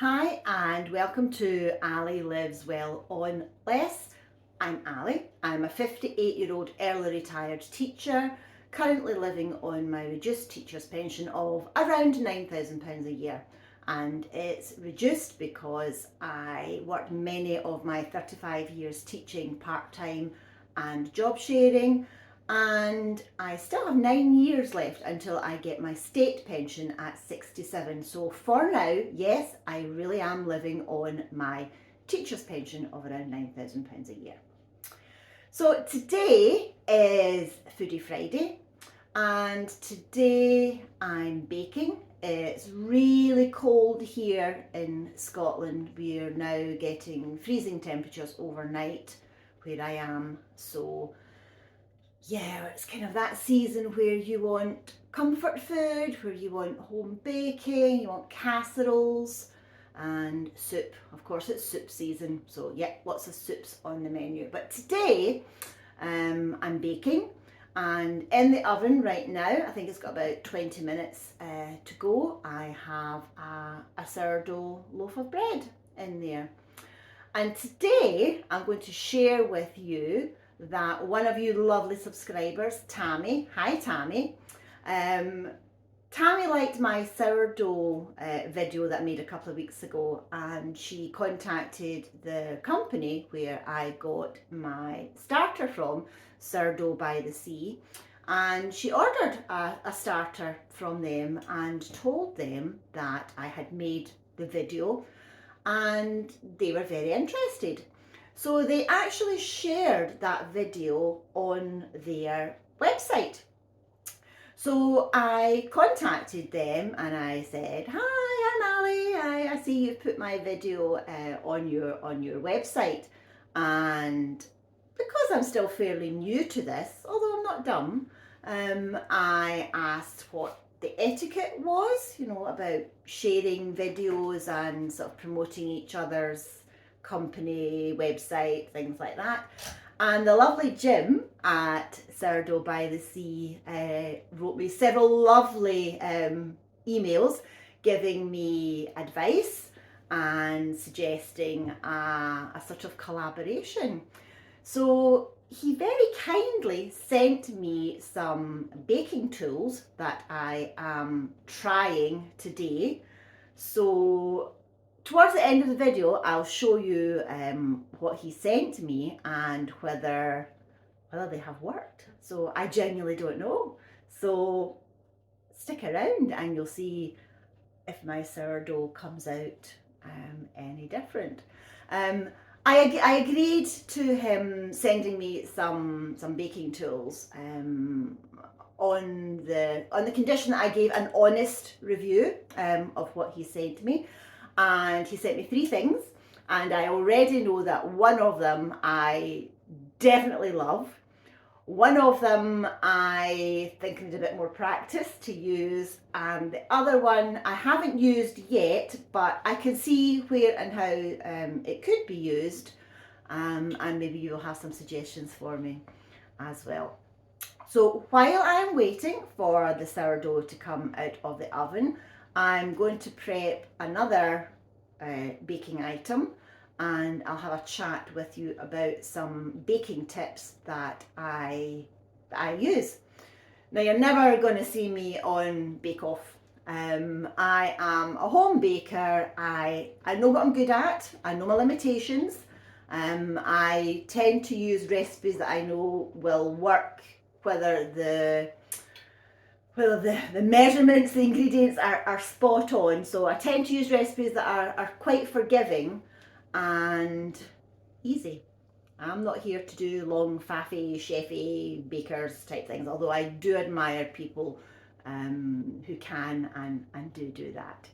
Hi and welcome to Ali Lives Well on Less. I'm Ali. I'm a 58-year-old early retired teacher, currently living on my reduced teacher's pension of around £9,000 a year. And it's reduced because I worked many of my 35 years teaching part-time and job sharing, and I still have 9 years left until I get my state pension at 67. So for now, yes, I really am living on my teacher's pension of around £9,000 a year. So today is Foodie Friday, and today I'm baking. It's really cold here in Scotland. We are now getting freezing temperatures overnight where I am. So yeah, it's kind of that season where you want comfort food, where you want home baking, you want casseroles and soup. Of course, it's soup season, so yeah, lots of soups on the menu. But today, I'm baking, and in the oven right now, I think it's got about 20 minutes to go. I have a sourdough loaf of bread in there. And today I'm going to share with you that one of you lovely subscribers, Tammy, hi Tammy, Tammy liked my sourdough video that I made a couple of weeks ago, and she contacted the company where I got my starter from, Sourdough by the Sea, and she ordered a starter from them and told them that I had made the video and they were very interested. So they actually shared that video on their website. So I contacted them and I said, "Hi, I'm Ali. I see you've put my video on your website, and because I'm still fairly new to this, although I'm not dumb, I asked what the etiquette was, about sharing videos and sort of promoting each other's company, website, things like that." And the lovely Jim at Sourdough by the Sea wrote me several lovely emails giving me advice and suggesting a sort of collaboration. So he very kindly sent me some baking tools that I am trying today. So towards the end of the video, I'll show you what he sent me and whether they have worked. So I genuinely don't know. So stick around and you'll see if my sourdough comes out any different. I agreed to him sending me some baking tools on the condition that I gave an honest review of what he sent me, and he sent me 3 things, and I already know that one of them I definitely love. One of them I think needs a bit more practice to use, and the other one I haven't used yet, but I can see where and how it could be used, and maybe you'll have some suggestions for me as well. So while I'm waiting for the sourdough to come out of the oven, I'm going to prep another baking item, and I'll have a chat with you about some baking tips that I use. Now, you're never going to see me on Bake Off. I am a home baker. I know what I'm good at. I know my limitations. I tend to use recipes that I know will work, whether the measurements, the ingredients are spot on. So I tend to use recipes that are quite forgiving and easy. I'm not here to do long, faffy, chefy, bakers type things, although I do admire people who can and do that.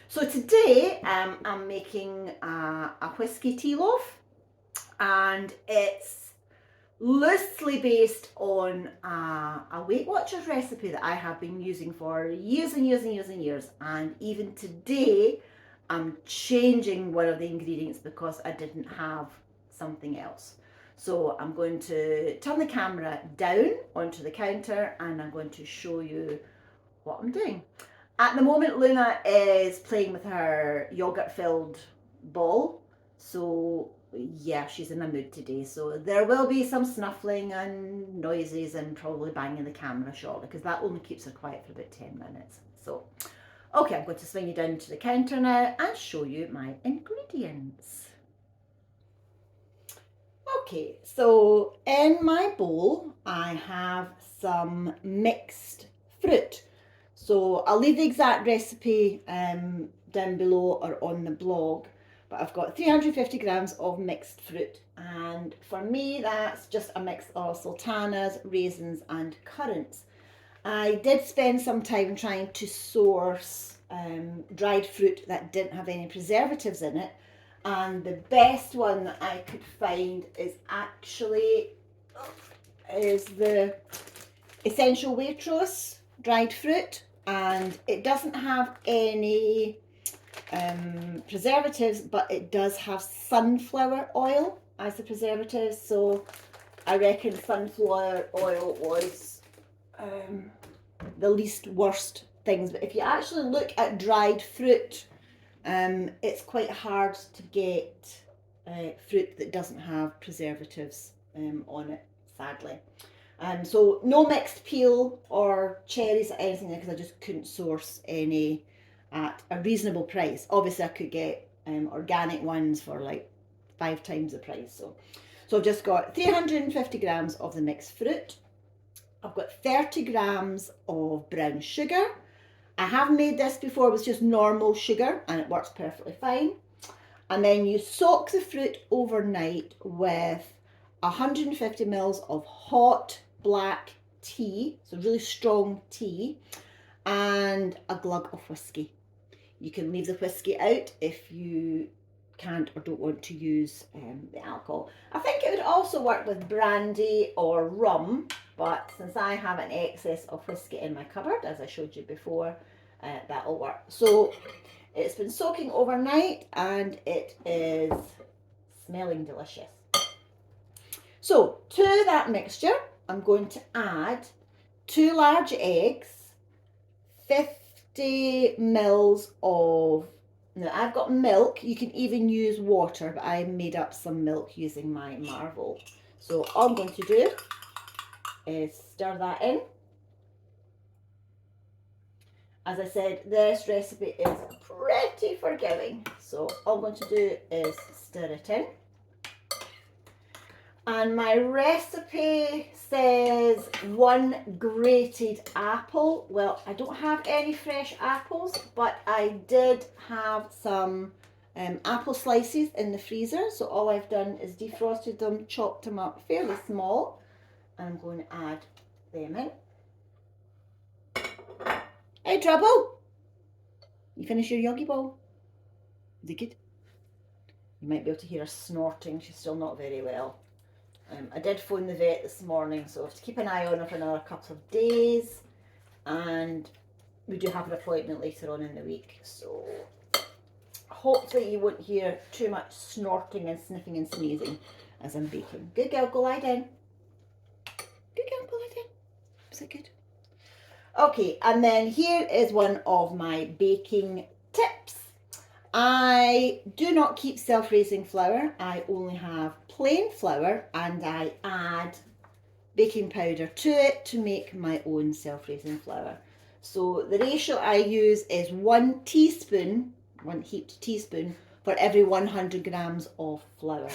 So today I'm making a whiskey tea loaf, and it's loosely based on a Weight Watchers recipe that I have been using for years and years and years and years. And even today, I'm changing one of the ingredients because I didn't have something else. So I'm going to turn the camera down onto the counter and I'm going to show you what I'm doing. At the moment, Luna is playing with her yogurt-filled ball. So, yeah, she's in a mood today. So there will be some snuffling and noises and probably banging the camera shortly because that only keeps her quiet for about 10 minutes. So, okay, I'm going to swing you down to the counter now and show you my ingredients. Okay, so in my bowl, I have some mixed fruit. So I'll leave the exact recipe down below or on the blog, but I've got 350 grams of mixed fruit. And for me, that's just a mix of sultanas, raisins and currants. I did spend some time trying to source dried fruit that didn't have any preservatives in it. And the best one that I could find is the Essential Waitrose dried fruit, and it doesn't have any preservatives, but it does have sunflower oil as the preservative. So I reckon sunflower oil was the least worst things. But if you actually look at dried fruit, it's quite hard to get fruit that doesn't have preservatives on it, sadly. So no mixed peel or cherries or anything because I just couldn't source any at a reasonable price. Obviously I could get organic ones for like 5 times the price. So I've just got 350 grams of the mixed fruit. I've got 30 grams of brown sugar. I have made this before with just normal sugar and it works perfectly fine. And then you soak the fruit overnight with 150 mils of hot black tea, so really strong tea, and a glug of whiskey. You can leave the whiskey out if you can't or don't want to use the alcohol. I think it would also work with brandy or rum, but since I have an excess of whiskey in my cupboard, as I showed you before, that'll work. So it's been soaking overnight and it is smelling delicious. So to that mixture, I'm going to add 2 large eggs, 50 mils of, now I've got milk, you can even use water, but I made up some milk using my Marvel. So all I'm going to do is stir that in. As I said, this recipe is pretty forgiving. So all I'm going to do is stir it in. And my recipe says 1 grated apple. Well, I don't have any fresh apples, but I did have some apple slices in the freezer. So all I've done is defrosted them, chopped them up fairly small, and I'm going to add them in. Hey, Trouble! You finish your yogi ball? Is it good? You might be able to hear her snorting. She's still not very well. I did phone the vet this morning, so I have to keep an eye on her for another couple of days. And we do have an appointment later on in the week, so hopefully you won't hear too much snorting and sniffing and sneezing as I'm baking. Good girl, go lie down. Good girl, go lie down. Is that good? Okay, and then here is one of my baking tips. I do not keep self-raising flour. I only have plain flour and I add baking powder to it to make my own self-raising flour. So the ratio I use is 1 teaspoon, 1 heaped teaspoon for every 100 grams of flour.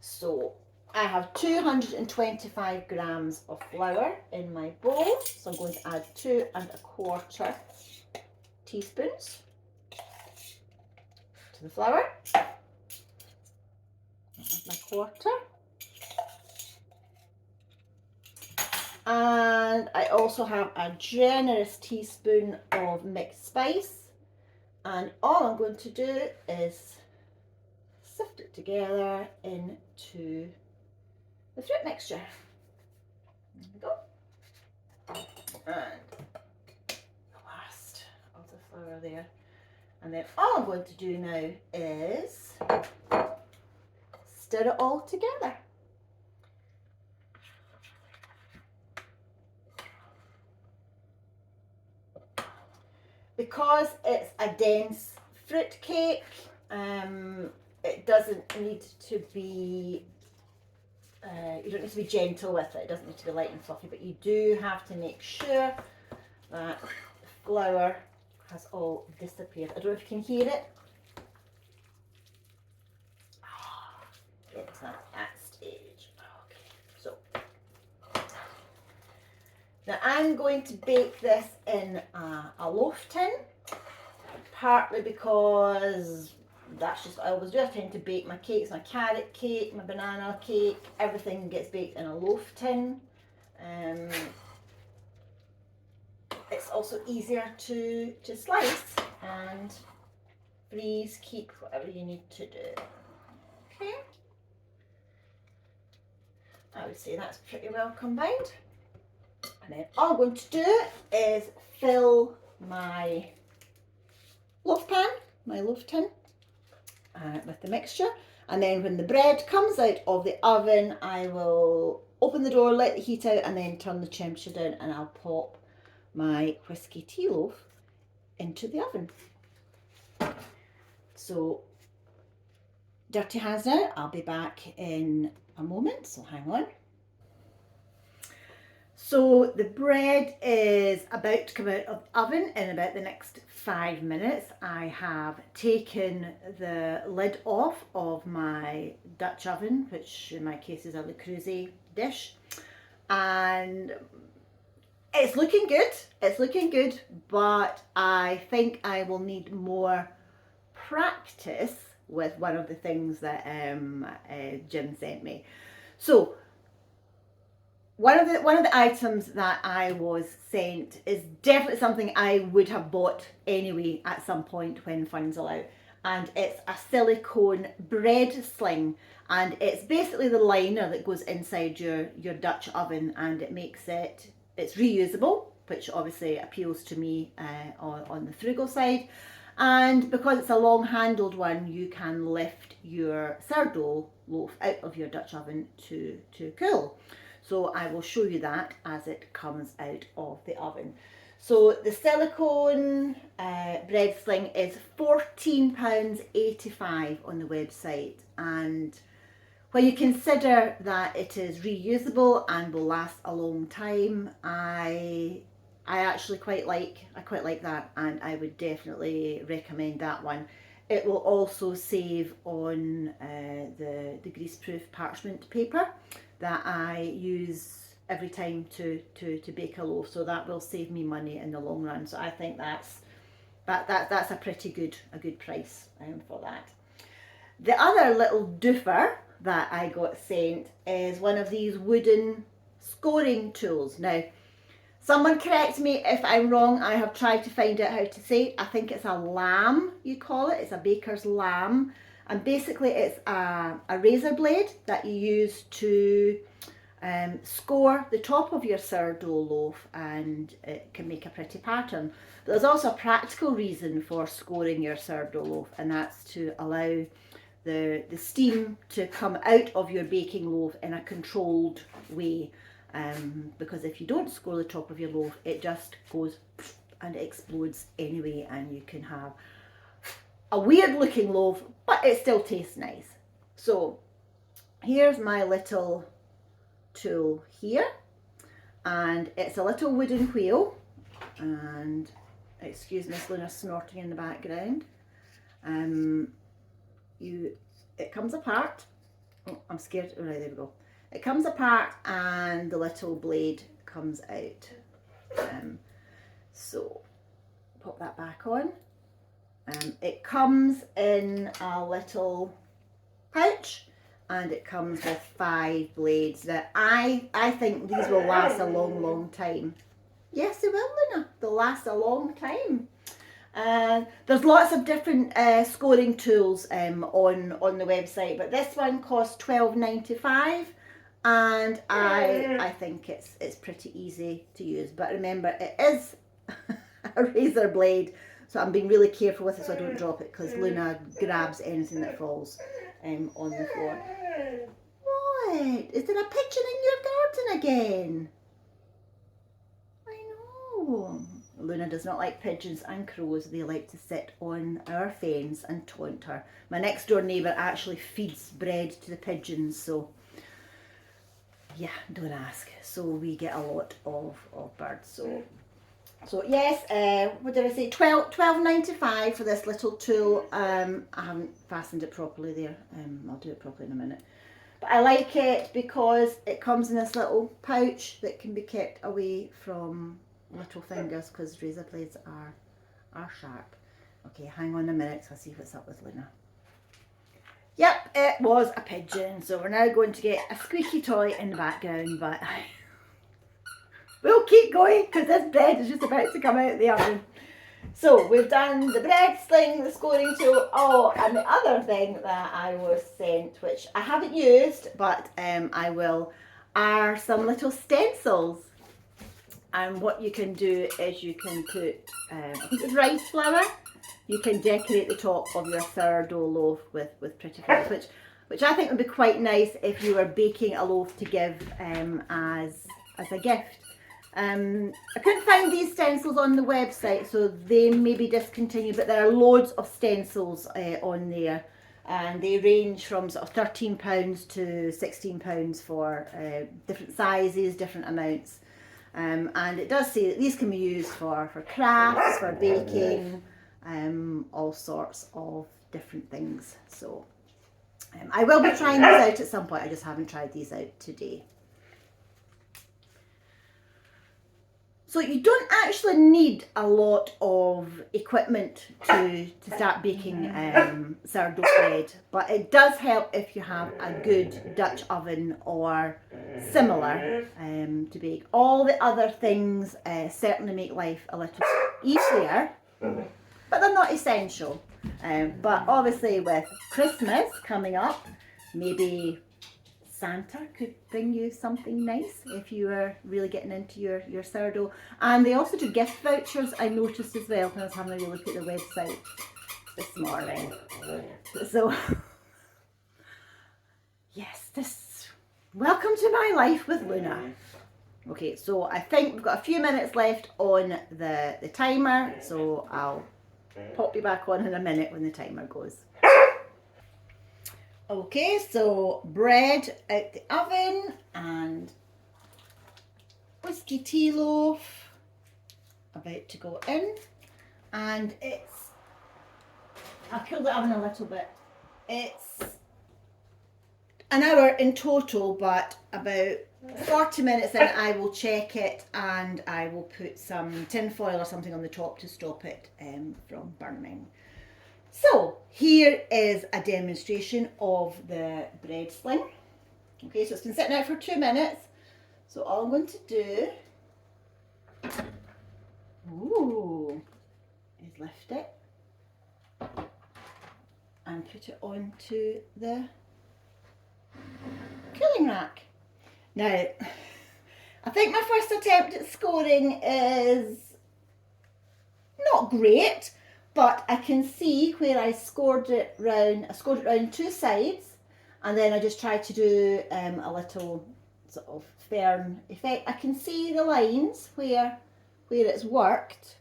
So I have 225 grams of flour in my bowl. So I'm going to add 2 1/4 teaspoons to the flour. Add my 1/4. And I also have a generous teaspoon of mixed spice. And all I'm going to do is sift it together into the fruit mixture. There we go. And the last of the flour there. And then all I'm going to do now is stir it all together. because it's a dense fruit cake, it doesn't need to be, you don't need to be gentle with it. It doesn't need to be light and fluffy, but you do have to make sure that the flour has all disappeared. I don't know if you can hear it. Get to that stage. Okay, so now I'm going to bake this in a loaf tin, partly because that's just what I always do. I tend to bake my cakes, my carrot cake, my banana cake, everything gets baked in a loaf tin. It's also easier to slice and freeze, keep, whatever you need to do. Okay, I would say that's pretty well combined. And then all I'm going to do is fill my loaf pan, my loaf tin, with the mixture. And then when the bread comes out of the oven, I will open the door, let the heat out, and then turn the temperature down, and I'll pop my whiskey tea loaf into the oven. So, dirty hands now. I'll be back in a moment, so hang on. So the bread is about to come out of the oven in about the next 5 minutes. I have taken the lid off of my Dutch oven, which in my case is a Le Creuset dish, and it's looking good. It's looking good, but I think I will need more practice with one of the things that Jim sent me. So one of the items that I was sent is definitely something I would have bought anyway at some point when funds allow, and it's a silicone bread sling, and it's basically the liner that goes inside your Dutch oven, and it makes it's reusable, which obviously appeals to me on the frugal side. And because it's a long handled one, you can lift your sourdough loaf out of your Dutch oven to cool. So I will show you that as it comes out of the oven. So the silicone bread sling is £14.85 on the website, and when you consider that it is reusable and will last a long time, I actually quite like that, and I would definitely recommend that one. It will also save on the greaseproof parchment paper that I use every time to bake a loaf, so that will save me money in the long run. So I think that's a pretty good price for that. The other little doofer that I got sent is one of these wooden scoring tools. Now, someone correct me if I'm wrong. I have tried to find out how to say it. I think it's a lamb, you call it. It's a baker's lamb. And basically it's a razor blade that you use to score the top of your sourdough loaf, and it can make a pretty pattern. But there's also a practical reason for scoring your sourdough loaf, and that's to allow the steam to come out of your baking loaf in a controlled way. Because if you don't score the top of your loaf, it just goes and it explodes anyway, and you can have a weird looking loaf, but it still tastes nice. So here's my little tool here, and it's a little wooden wheel, and excuse Miss Luna snorting in the background. It comes apart. Oh, I'm scared. All right, there we go. It comes apart and the little blade comes out. So pop that back on. It comes in a little pouch, and it comes with 5 blades. That I think these will last a long time. Yes, they will, Luna. They'll last a long time. There's lots of different scoring tools on the website, but this one costs £12.95, and I think it's pretty easy to use. But remember, it is a razor blade, so I'm being really careful with it so I don't drop it, because Luna grabs anything that falls on the floor. What? Is there a pigeon in your garden again? I know. Luna does not like pigeons and crows. They like to sit on our fence and taunt her. My next door neighbour actually feeds bread to the pigeons, so yeah, don't ask. So we get a lot of birds. So yes, what did I say? 12.95 for this little tool. I haven't fastened it properly there. I'll do it properly in a minute. But I like it because it comes in this little pouch that can be kept away from little fingers, because razor blades are sharp. Okay, hang on a minute so I'll see what's up with Luna. Yep, it was a pigeon. So we're now going to get a squeaky toy in the background, but we'll keep going because this bread is just about to come out of the oven. So we've done the bread sling, the scoring tool, oh, and the other thing that I was sent, which I haven't used, but I will, are some little stencils. And what you can do is you can put, I think it's rice flour. You can decorate the top of your sourdough loaf with pretty flowers, which I think would be quite nice if you were baking a loaf to give as a gift. I couldn't find these stencils on the website, so they may be discontinued, but there are loads of stencils on there, and they range from sort of £13 to £16 for different sizes, different amounts. And it does say that these can be used for crafts, for baking, all sorts of different things. So I will be trying these out at some point. I just haven't tried these out today. So you don't actually need a lot of equipment to start baking sourdough bread, but it does help if you have a good Dutch oven or similar to bake. All the other things certainly make life a little easier, but they're not essential. But obviously with Christmas coming up, maybe Santa could bring you something nice if you are really getting into your sourdough. And they also do gift vouchers, I noticed as well when I was having a real look at the website this morning. So yes, welcome to my life with Luna. Okay, so I think we've got a few minutes left on the timer, so I'll pop you back on in a minute when the timer goes. Okay, so bread out the oven and whiskey tea loaf about to go in, and I'll cool the oven a little bit. It's an hour in total, but about 40 minutes in I will check it and I will put some tin foil or something on the top to stop it from burning. So here is a demonstration of the bread sling. Okay, so it's been sitting out for 2 minutes. So all I'm going to do is lift it and put it onto the cooling rack. Now, I think my first attempt at scoring is not great, but I can see where I scored it round. I scored it round two sides, and then I just tried to do a little sort of firm effect. I can see the lines where it's worked,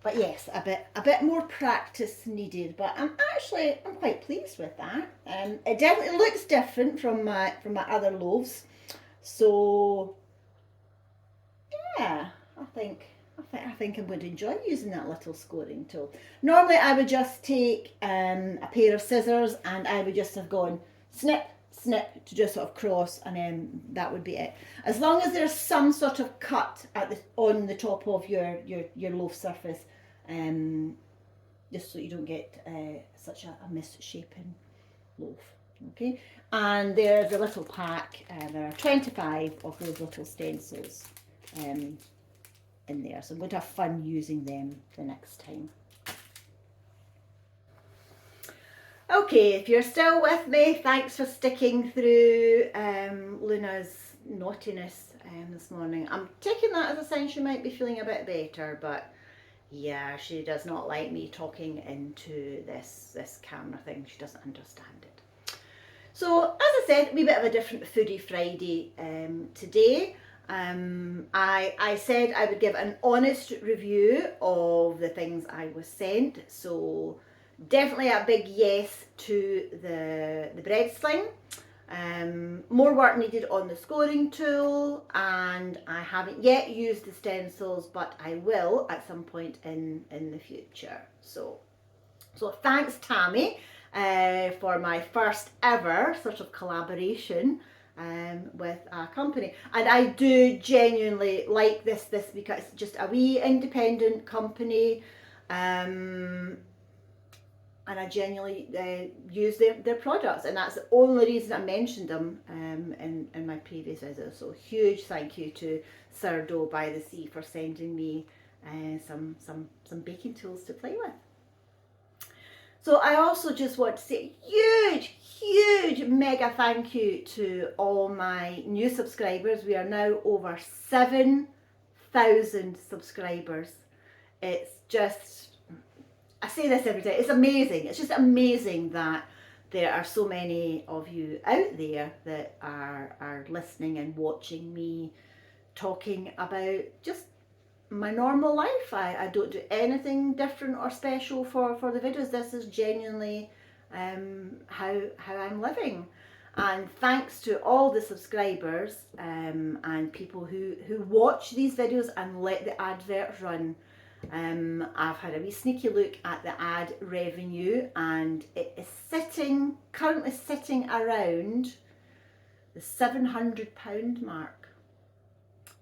but yes, a bit more practice needed. But I'm quite pleased with that. It definitely looks different from my other loaves. So yeah, I think I'm going to enjoy using that little scoring tool. Normally I would just take a pair of scissors and I would just have gone snip, snip to just sort of cross, and then that would be it. As long as there's some sort of cut on the top of your loaf surface, just so you don't get such a misshapen loaf. Okay, and there's a little pack, there are 25 of those little stencils in there, so I'm going to have fun using them the next time. Okay, if you're still with me, thanks for sticking through Luna's naughtiness this morning. I'm taking that as a sign she might be feeling a bit better, but yeah, she does not like me talking into this camera thing. She doesn't understand it. So as I said, a wee bit of a different Foodie Friday today. I said I would give an honest review of the things I was sent, so definitely a big yes to the bread sling. More work needed on the scoring tool, and I haven't yet used the stencils, but I will at some point in the future. So thanks, Tammy, for my first ever sort of collaboration with a company. And I do genuinely like this because it's just a wee independent company. And I genuinely use their products, and that's the only reason I mentioned them in my previous video. So huge thank you to Sourdough by the Sea for sending me some baking tools to play with. So I also just want to say huge mega thank you to all my new subscribers. We are now over 7,000 subscribers. It's just, I say this every day, it's amazing. It's just amazing that there are so many of you out there that are listening and watching me talking about just my normal life. I don't do anything different or special for the videos. This is genuinely how I'm living. And thanks to all the subscribers and people who watch these videos and let the adverts run. I've had a wee sneaky look at the ad revenue, and it is currently sitting around the £700 mark.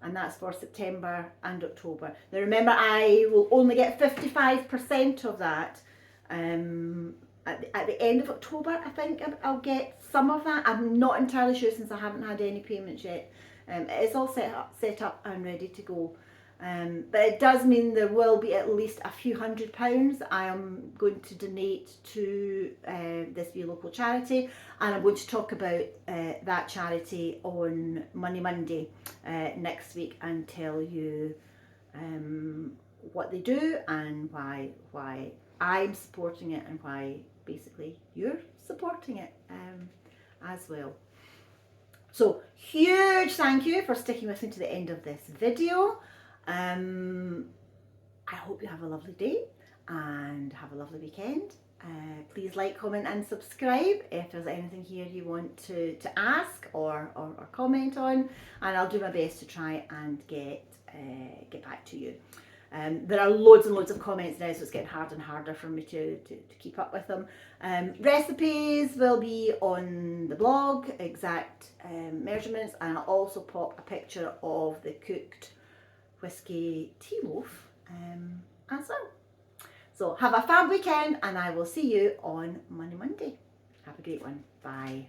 And that's for September and October. Now remember, I will only get 55% of that. At the end of October, I think I'll get some of that. I'm not entirely sure since I haven't had any payments yet. It's all set up and ready to go. But it does mean there will be at least a few £100 I am going to donate to this wee local charity, and I'm going to talk about that charity on Money Monday next week and tell you what they do and why I'm supporting it and why basically you're supporting it as well. So huge thank you for sticking with me to the end of this video. I hope you have a lovely day and have a lovely weekend. Please like, comment and subscribe if there's anything here you want to ask or comment on, and I'll do my best to try and get back to you. There are loads and loads of comments now, so it's getting harder and harder for me to keep up with them. Recipes will be on the blog, exact measurements, and I'll also pop a picture of the cooked whiskey tea loaf as well. So have a fab weekend, and I will see you on Monday. Have a great one. Bye.